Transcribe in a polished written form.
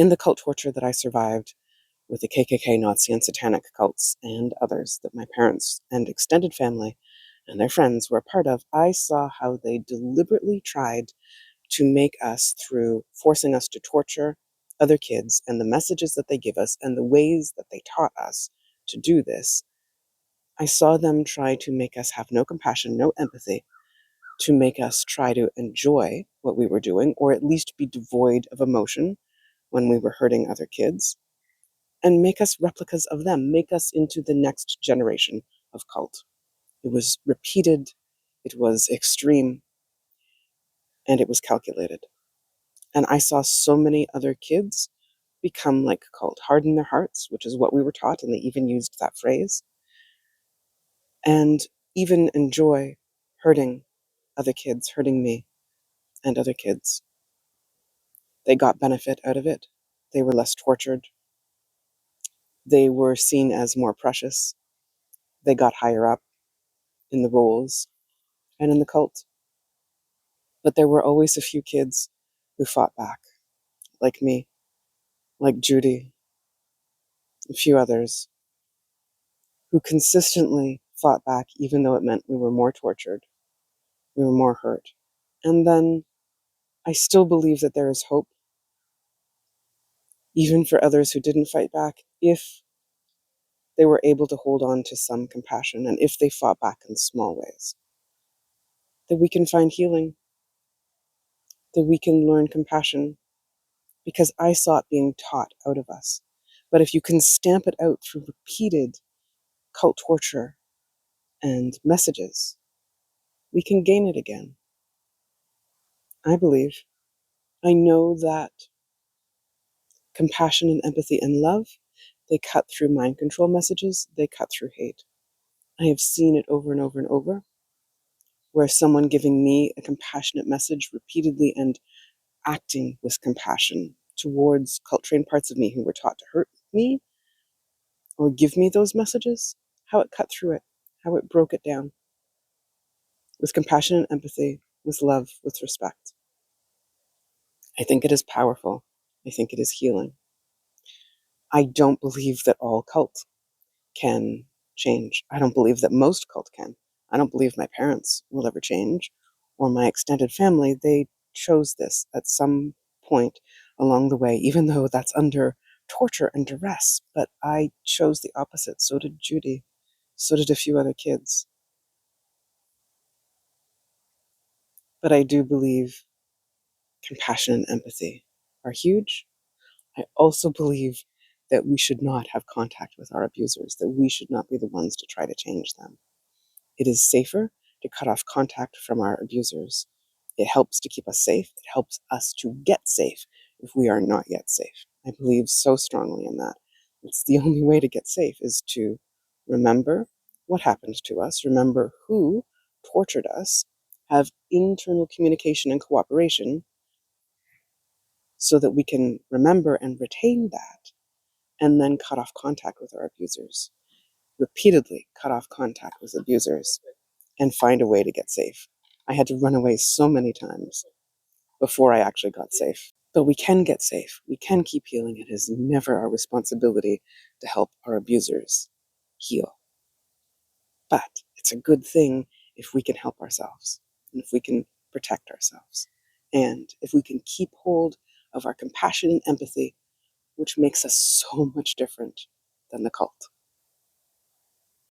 In the cult torture that I survived with the KKK, Nazi, and Satanic cults and others that my parents and extended family and their friends were a part of, I saw how they deliberately tried to make us, through forcing us to torture other kids and the messages that they give us and the ways that they taught us to do this. I saw them try to make us have no compassion, no empathy, to make us try to enjoy what we were doing, or at least be devoid of emotion when we were hurting other kids, and make us replicas of them, make us into the next generation of cult. It was repeated, it was extreme, and it was calculated. And I saw so many other kids become like cult, harden their hearts, which is what we were taught, and they even used that phrase, and even enjoy hurting other kids, hurting me and other kids. They got benefit out of it. They were less tortured. They were seen as more precious. They got higher up in the roles and in the cult. But there were always a few kids who fought back, like me, like Judy, a few others, who consistently fought back even though it meant we were more tortured, we were more hurt. And then I still believe that there is hope, even for others who didn't fight back, if they were able to hold on to some compassion and if they fought back in small ways. That we can find healing, that we can learn compassion, because I saw it being taught out of us. But if you can stamp it out through repeated cult torture and messages, we can gain it again. I believe. I know that compassion and empathy and love, they cut through mind control messages, they cut through hate. I have seen it over and over and over, where someone giving me a compassionate message repeatedly and acting with compassion towards cult trained parts of me who were taught to hurt me or give me those messages, how it cut through it, how it broke it down with compassion and empathy, with love, with respect. I think it is powerful. I think it is healing. I don't believe that all cult can change. I don't believe that most cult can. I don't believe my parents will ever change, or my extended family. They chose this at some point along the way, even though that's under torture and duress. But I chose the opposite. So did Judy. So did a few other kids. But I do believe compassion and empathy are huge. I also believe that we should not have contact with our abusers, that we should not be the ones to try to change them. It is safer to cut off contact from our abusers. It helps to keep us safe. It helps us to get safe if we are not yet safe. I believe so strongly in that. It's the only way to get safe is to remember what happened to us, remember who tortured us, have internal communication and cooperation so that we can remember and retain that, and then cut off contact with our abusers. Repeatedly cut off contact with abusers and find a way to get safe. I had to run away so many times before I actually got safe. But we can get safe. We can keep healing. It is never our responsibility to help our abusers heal. But it's a good thing if we can help ourselves and if we can protect ourselves. And if we can keep hold of our compassion and empathy, which makes us so much different than the cult.